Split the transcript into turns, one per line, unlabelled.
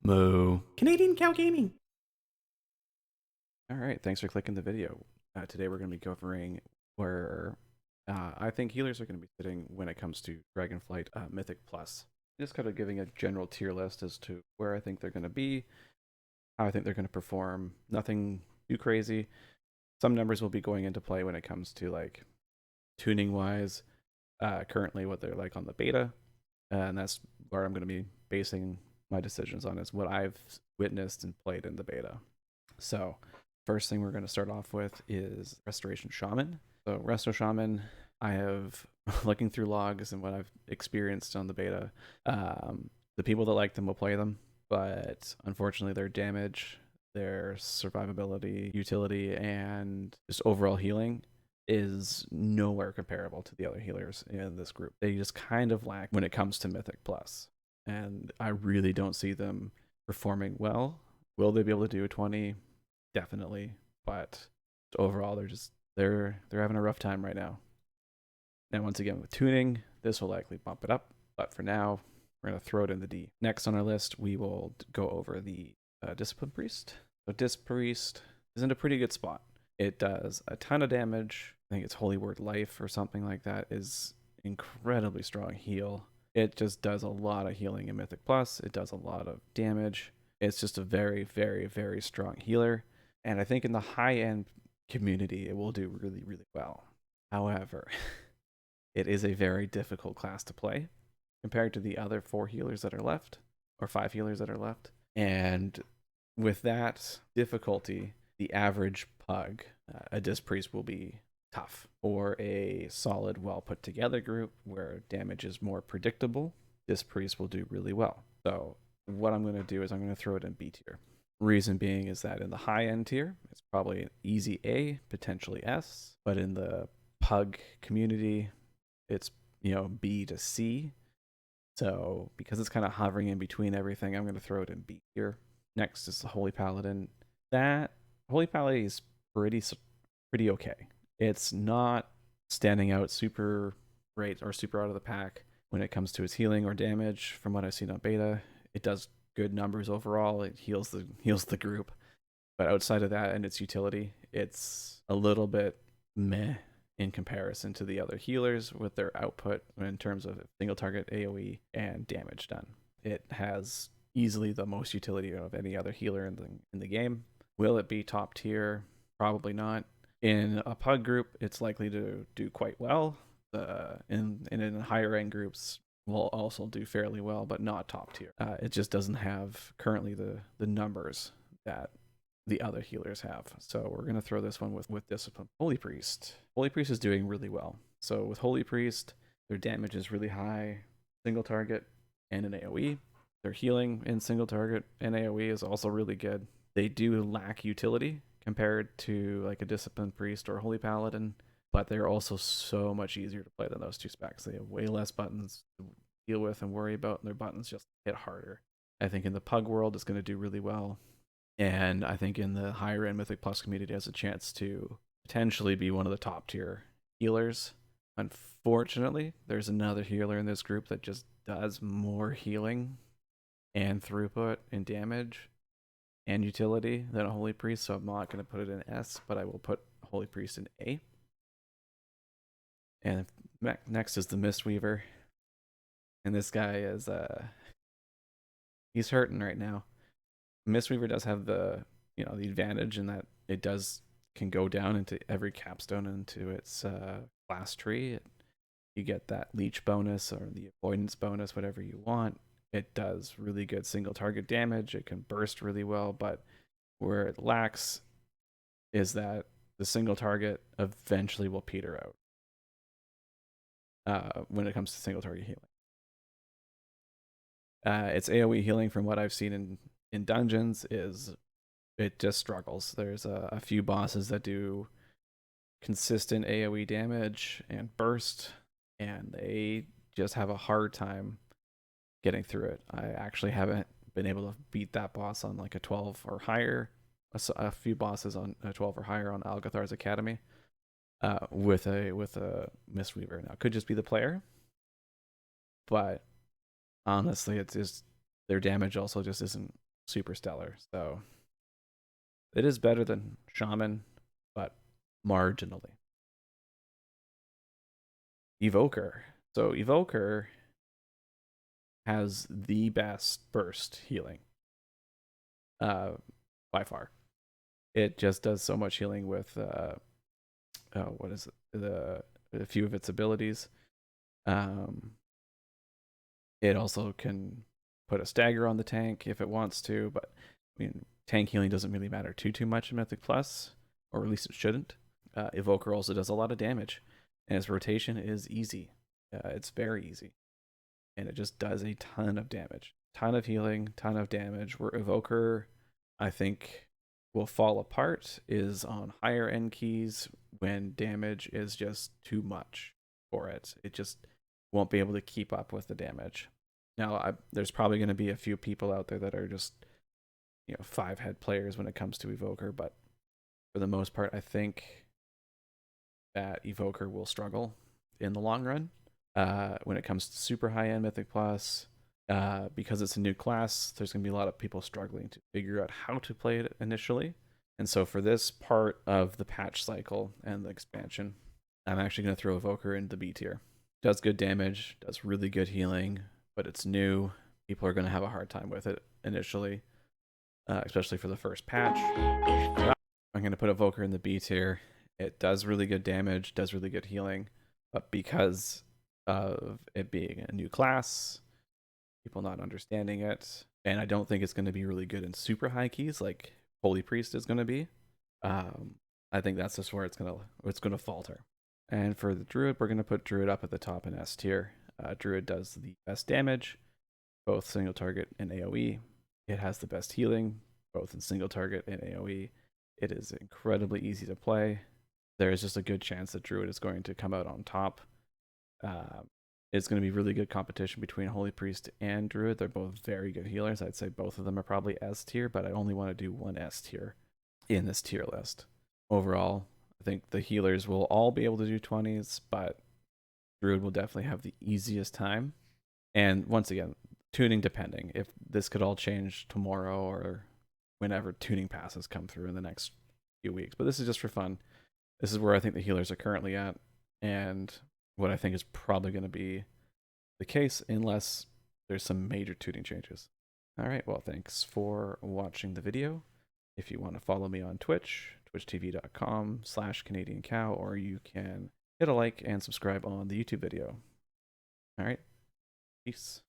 Moo.
Canadian Cow Gaming.
All right, thanks for clicking the video. Today we're going to be covering where I think healers are going to be sitting when it comes to Dragonflight Mythic Plus. Just kind of giving a general tier list as to where I think they're going to be, how I think they're going to perform. Nothing too crazy. Some numbers will be going into play when it comes to like tuning wise, currently what they're like on the beta, and that's where I'm going to be basing my decisions on is what I've witnessed and played in the beta. So first thing we're going to start off with is Restoration Shaman. So Resto Shaman, I have looking through logs and what I've experienced on the beta. The people that like them will play them, but unfortunately their damage, their survivability, utility, and just overall healing is nowhere comparable to the other healers in this group. They just kind of lack when it comes to Mythic Plus, and I really don't see them performing well. Will they be able to do a 20? Definitely, but overall they're having a rough time right now. Now once again with tuning, this will likely bump it up, but for now we're going to throw it in the D. Next on our list, we will go over the Discipline Priest. So Disc Priest is in a pretty good spot. It does a ton of damage. I think it's Holy Word Life or something like that is incredibly strong heal. It just does a lot of healing in Mythic Plus. It does a lot of damage. It's just a very, very, very strong healer. And I think in the high end community, it will do really, really well. However, it is a very difficult class to play compared to the other 4 healers that are left, or 5 healers that are left. And with that difficulty, the average pug, a Disc Priest, will be tough. Or a solid, well put together group where damage is more predictable, Disc Priest will do really well. So what I'm going to do is I'm going to throw it in B tier. Reason being is that in the high end tier, it's probably an easy A, potentially S, but in the pug community, it's B to C. So because it's kind of hovering in between everything, I'm going to throw it in B tier. Next is the Holy Paladin. That Holy Paladin is pretty okay. It's not standing out super great or super out of the pack when it comes to its healing or damage. From what I've seen on beta, it does good numbers overall. It heals the group, but outside of that and its utility, it's a little bit meh in comparison to the other healers with their output in terms of single target AoE and damage done. It has easily the most utility of any other healer in the game. Will it be top tier? Probably not. In a pug group, it's likely to do quite well. In higher end groups, will also do fairly well, but not top tier. It just doesn't have currently the numbers that the other healers have. So we're going to throw this one with Discipline. Holy Priest. Holy Priest is doing really well. So with Holy Priest, their damage is really high, single target, and an AoE. Their healing in single target and AoE is also really good. They do lack utility compared to like a Discipline Priest or Holy Paladin, but they're also so much easier to play than those 2 specs. They have way less buttons to deal with and worry about, and their buttons just hit harder. I think in the pug world, it's going to do really well. And I think in the higher end Mythic Plus community, it has a chance to potentially be one of the top tier healers. Unfortunately, there's another healer in this group that just does more healing and throughput and damage and utility than a Holy Priest, so I'm not going to put it in S, but I will put Holy Priest in A. And next is the Mistweaver. And this guy is, he's hurting right now. Mistweaver does have the advantage in that it can go down into every capstone into its class tree. You get that leech bonus or the avoidance bonus, whatever you want. It does really good single target damage. It can burst really well, but where it lacks is that the single target eventually will peter out when it comes to single target healing. Its AoE healing, from what I've seen in dungeons, is it just struggles. There's a few bosses that do consistent AoE damage and burst, and they just have a hard time getting through it. I actually haven't been able to beat that boss on like a 12 or higher. A few bosses on a 12 or higher on Algathar's Academy with a Mistweaver. Now, it could just be the player, but honestly, it's just their damage also just isn't super stellar. So it is better than Shaman, but marginally. Evoker. So Evoker has the best burst healing by far. It just does so much healing with what is it? A few of its abilities. It also can put a stagger on the tank if it wants to, but I mean, tank healing doesn't really matter too much in Mythic Plus, or at least it shouldn't. Evoker also does a lot of damage, and its rotation is easy. It's very easy, and it just does a ton of damage, ton of healing, ton of damage. Where Evoker, I think, will fall apart is on higher end keys when damage is just too much for it. It just won't be able to keep up with the damage. Now, there's probably going to be a few people out there that are just, 5-head players when it comes to Evoker, but for the most part, I think that Evoker will struggle in the long run. When it comes to super high-end Mythic Plus, because it's a new class, there's going to be a lot of people struggling to figure out how to play it initially. And so for this part of the patch cycle and the expansion, I'm actually going to throw Evoker into the B tier. Does good damage, does really good healing, but it's new. People are going to have a hard time with it initially, especially for the first patch. I'm going to put Evoker in the B tier. It does really good damage, does really good healing, but because of it being a new class, people not understanding it, and I don't think it's going to be really good in super high keys like Holy Priest is going to be. I think that's just where it's gonna falter. And for the Druid, we're going to put Druid up at the top in S tier. Druid does the best damage, both single target and AoE. It has the best healing, both in single target and AoE. It is incredibly easy to play. There is just a good chance that Druid is going to come out on top. It's going to be really good competition between Holy Priest and Druid. They're both very good healers. I'd say both of them are probably S tier, but I only want to do one S tier in this tier list. Overall, I think the healers will all be able to do 20s, but Druid will definitely have the easiest time. And once again, tuning depending. If this could all change tomorrow or whenever tuning passes come through in the next few weeks. But this is just for fun. This is where I think the healers are currently at, and what I think is probably going to be the case unless there's some major tuning changes. All right, well, thanks for watching the video. If you want to follow me on Twitch, twitchtv.com/CanadianCow, or you can hit a like and subscribe on the YouTube video. All right, peace.